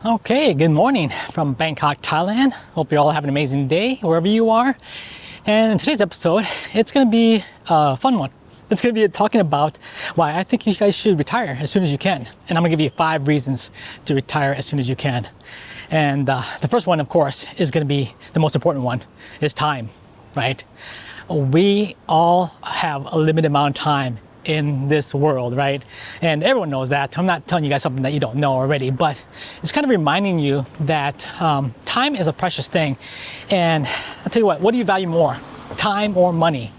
Okay, good morning from Bangkok, Thailand. Hope you all have an amazing day wherever you are. And in today's episode, it's going to be a fun one. It's going to be talking about why I think you guys should retire as soon as you can. And I'm going to give you 5 reasons to retire as soon as you can. And the first one, of course, is going to be the most important one, is time, right? We all have a limited amount of time in this world, right? And everyone knows that. I'm not telling you guys something that you don't know already, but it's kind of reminding you that time is a precious thing. And I'll tell you what do you value more, time or money,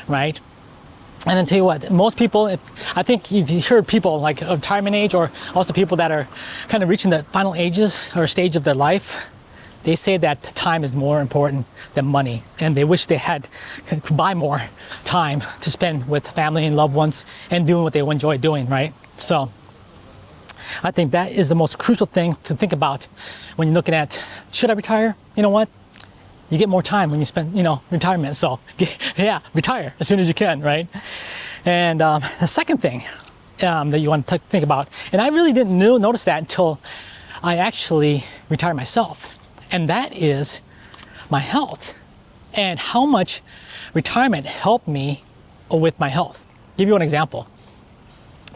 right? And I'll tell you what, most people, I think you've heard people like retirement age, or also people that are kind of reaching the final ages or stage of their life, they say that time is more important than money, and they wish they could buy more time to spend with family and loved ones and doing what they enjoy doing, right? So I think that is the most crucial thing to think about when you're looking at, should I retire? You know what? You get more time when you spend, retirement. So yeah, retire as soon as you can, right? And the second thing that you want to think about, and I really didn't notice that until I actually retired myself. And that is my health and how much retirement helped me with my health. Give you an example.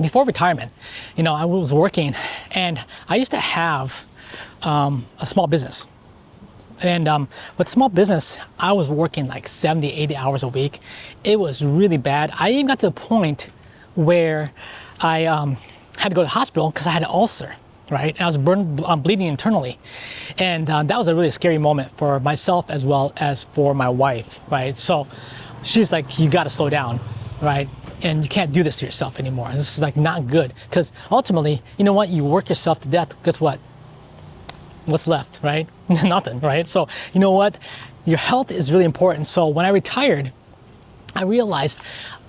Before retirement, I was working, and I used to have a small business. And with small business, I was working like 70, 80 hours a week. It was really bad. I even got to the point where I had to go to the hospital because I had an ulcer. Right, and I was bleeding internally, and that was a really scary moment for myself as well as for my wife. Right, so she's like, "You got to slow down, right? And you can't do this to yourself anymore. This is like not good, because ultimately, you know what? You work yourself to death. Guess what? What's left, right? Nothing, right? So you know what? Your health is really important. So when I retired, I realized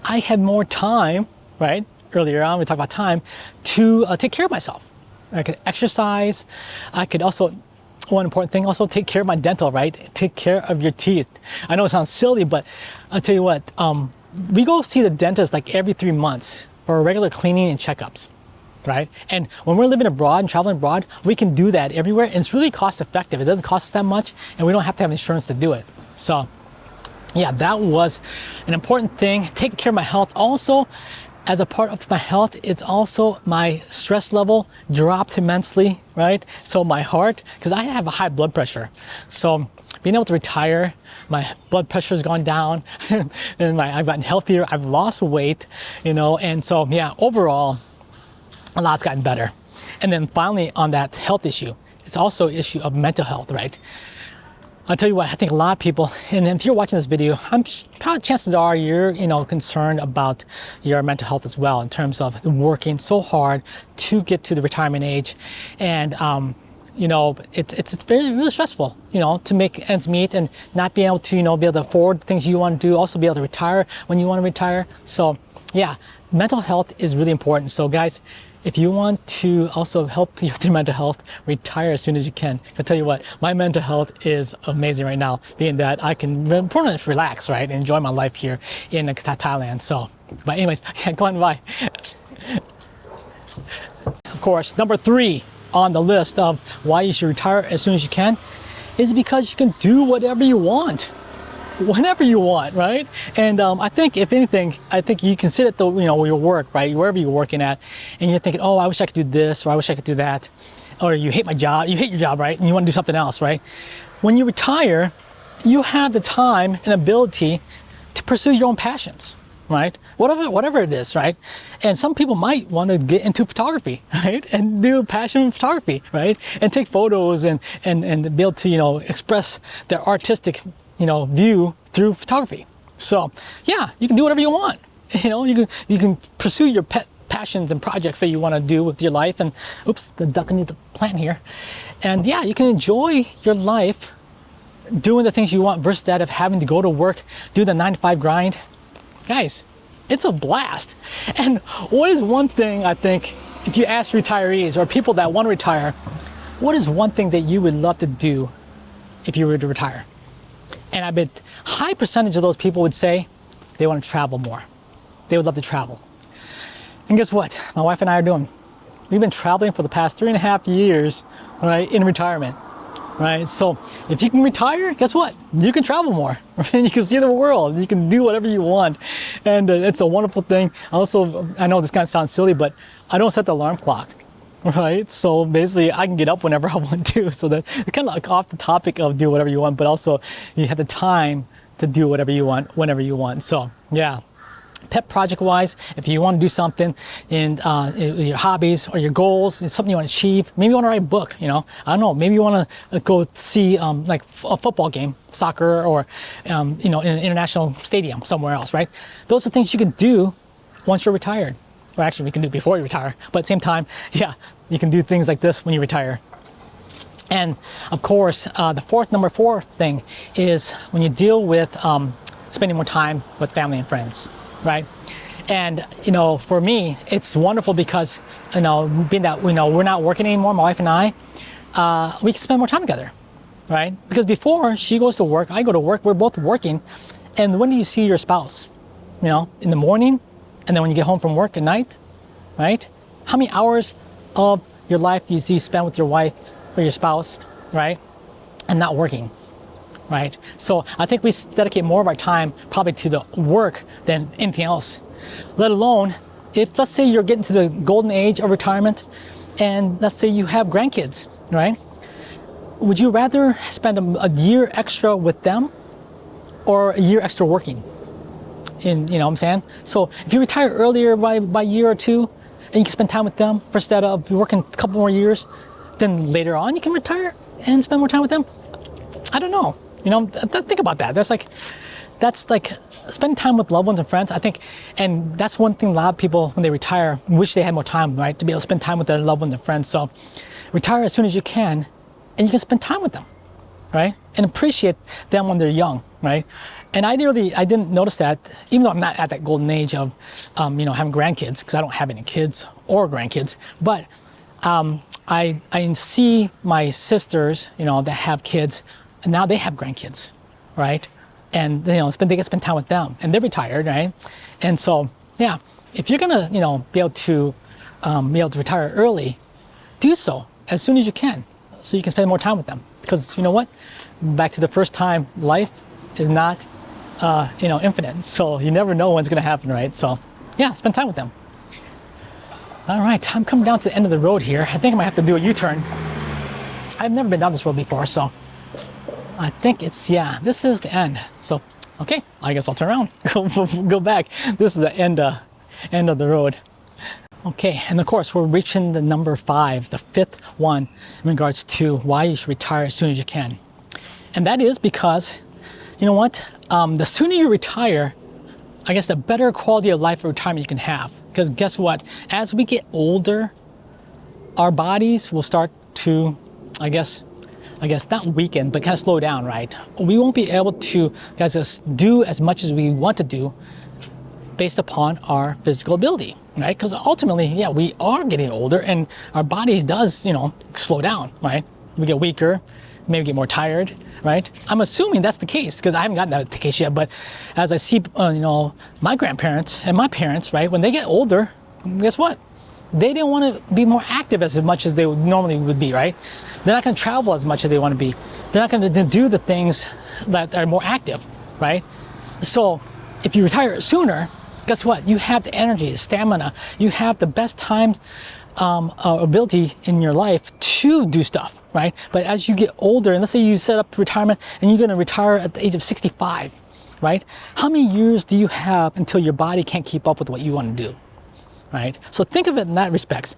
I had more time. Right, earlier on we talked about time to take care of myself. I could exercise. I could also, one important thing, also take care of my dental, right? Take care of your teeth. I know it sounds silly, but I'll tell you what, we go see the dentist like every 3 months for regular cleaning and checkups, right? And when we're living abroad and traveling abroad, we can do that everywhere, and it's really cost effective. It doesn't cost us that much, and we don't have to have insurance to do it. So yeah, that was an important thing, taking care of my health. Also, as a part of my health, it's also my stress level dropped immensely, right? So my heart, because I have a high blood pressure. So being able to retire, my blood pressure has gone down and I've gotten healthier, I've lost weight, and so yeah, overall, a lot's gotten better. And then finally on that health issue, it's also an issue of mental health, right? I'll tell you what, I think a lot of people, and if you're watching this video, probably chances are you're, concerned about your mental health as well, in terms of working so hard to get to the retirement age. And, it's very, really stressful, to make ends meet and not be able to, be able to afford things you want to do, also be able to retire when you want to retire. So yeah, mental health is really important. So guys, if you want to also help with your mental health, retire as soon as you can. I'll tell you what, my mental health is amazing right now, being that I can relax, right? Enjoy my life here in Thailand. So, but anyways, go on by. Of course, number 3 on the list of why you should retire as soon as you can is because you can do whatever you want. Whenever you want, right? And I think, if anything, you can sit at your work, right, wherever you're working at, and you're thinking, oh, I wish I could do this, or I wish I could do that, or you hate your job, right, and you want to do something else, right? When you retire, you have the time and ability to pursue your own passions, right? Whatever it is, right? And some people might want to get into photography, right, and do passion photography, right, and take photos and be able to express their artistic view through photography. So yeah, you can do whatever you want. You can pursue your pet passions and projects that you want to do with your life. And oops, the duck underneath the plant here. And yeah, you can enjoy your life doing the things you want versus that of having to go to work, do the 9-to-5 grind. Guys, it's a blast. And what is one thing, I think, if you ask retirees or people that want to retire, what is one thing that you would love to do if you were to retire? And I bet high percentage of those people would say they want to travel more. They would love to travel. And guess what? My wife and I are doing. We've been traveling for the past 3.5 years right, in retirement, right? So if you can retire, guess what? You can travel more, right? You can see the world, you can do whatever you want. And it's a wonderful thing. Also, I know this kind of sounds silly, but I don't set the alarm clock, right? So basically I can get up whenever I want to. So that's kind of like off the topic of do whatever you want, but also you have the time to do whatever you want, whenever you want. So yeah. Pet project wise, if you want to do something in your hobbies or your goals, it's something you want to achieve. Maybe you want to write a book, I don't know, maybe you want to go see like a football game, soccer, or in an international stadium somewhere else, right? Those are things you can do once you're retired. Or actually, we can do before you retire, but at the same time, yeah, you can do things like this when you retire. And of course, the number four thing is when you deal with spending more time with family and friends. Right. And, for me, it's wonderful because, being that, we're not working anymore, my wife and I, we can spend more time together. Right. Because before she goes to work, I go to work, we're both working. And when do you see your spouse? In the morning, and then when you get home from work at night, right? How many hours of your life do you spend with your wife or your spouse, right? And not working. Right? So I think we dedicate more of our time probably to the work than anything else. Let alone if, let's say, you're getting to the golden age of retirement and let's say you have grandkids, right? Would you rather spend a year extra with them or a year extra working? You know what I'm saying? So if you retire earlier by a year or two and you can spend time with them instead of working a couple more years, then later on you can retire and spend more time with them? I don't know. Think about that. That's like spending time with loved ones and friends, I think. And that's one thing a lot of people, when they retire, wish they had more time, right? To be able to spend time with their loved ones and friends. So retire as soon as you can, and you can spend time with them, right? And appreciate them when they're young, right? And I didn't notice that, even though I'm not at that golden age of, having grandkids, because I don't have any kids or grandkids. But I see my sisters, that have kids. And now they have grandkids, right? And they get to spend time with them, and they're retired, right? And so, yeah, if you're gonna, be able to retire early, do so as soon as you can, so you can spend more time with them. Because you know what? Back to the first time, life is not, infinite. So you never know when it's gonna happen, right? So, yeah, spend time with them. All right, I'm coming down to the end of the road here. I think I might have to do a U-turn. I've never been down this road before, so. I think this is the end. So, okay, I guess I'll turn around, go back. This is the end of the road. Okay, and of course, we're reaching the number 5, the fifth one in regards to why you should retire as soon as you can. And that is because, you know what? The sooner you retire, I guess the better quality of life of retirement you can have. Because guess what? As we get older, our bodies will start to, I guess not weaken, but kind of slow down, right? We won't be able to, do as much as we want to do based upon our physical ability, right? Because ultimately, yeah, we are getting older and our body does, slow down, right? We get weaker, maybe get more tired, right? I'm assuming that's the case because I haven't gotten that the case yet, but as I see, my grandparents and my parents, right? When they get older, guess what? They didn't want to be more active as much as they normally would be, right? They're not going to travel as much as they want to be. They're not going to do the things that are more active, right? So if you retire sooner, guess what? You have the energy, the stamina. You have the best time ability in your life to do stuff, right? But as you get older, and let's say you set up retirement and you're going to retire at the age of 65, right? How many years do you have until your body can't keep up with what you want to do, right? So think of it in that respects.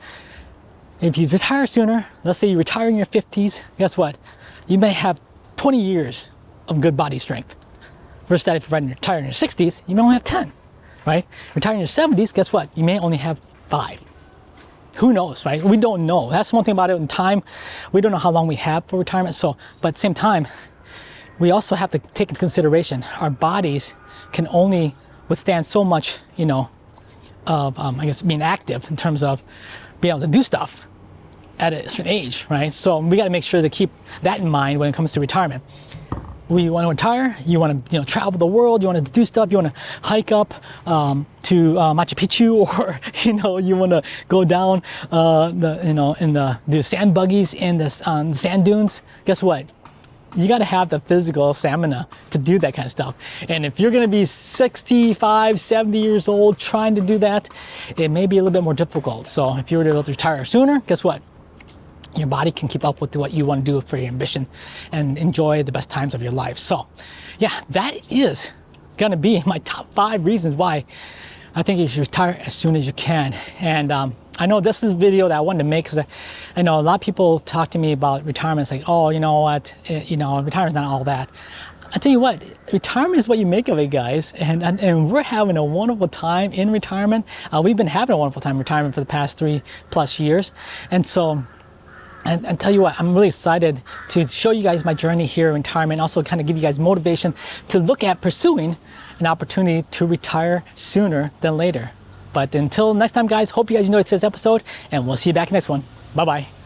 If you retire sooner, let's say you retire in your 50s, guess what? You may have 20 years of good body strength. Versus that if you retire in your 60s, you may only have 10, right? Retire in your 70s, guess what? You may only have 5. Who knows, right? We don't know. That's one thing about it in time. We don't know how long we have for retirement. So, but at the same time, we also have to take into consideration our bodies can only withstand so much, of being active in terms of being able to do stuff at a certain age, right? So we got to make sure to keep that in mind when it comes to retirement. you want to retire, you want to travel the world, you want to do stuff, you want to hike up to Machu Picchu, or you want to go down the sand buggies in the sand dunes. Guess what? You got to have the physical stamina to do that kind of stuff. And if you're going to be 65, 70 years old trying to do that, it may be a little bit more difficult. So if you were to retire sooner, guess what? Your body can keep up with what you want to do for your ambition and enjoy the best times of your life. So yeah, that is going to be my top 5 reasons why I think you should retire as soon as you can. And I know this is a video that I wanted to make because I know a lot of people talk to me about retirement. It's like, oh, you know what, retirement's not all that. I tell you what, retirement is what you make of it, guys. And we're having a wonderful time in retirement. We've been having a wonderful time in retirement for the past 3+ years. And so, and tell you what, I'm really excited to show you guys my journey here in retirement, also kind of give you guys motivation to look at pursuing an opportunity to retire sooner than later. But until next time, guys, hope you guys enjoyed today's episode, and we'll see you back in the next one. Bye-bye.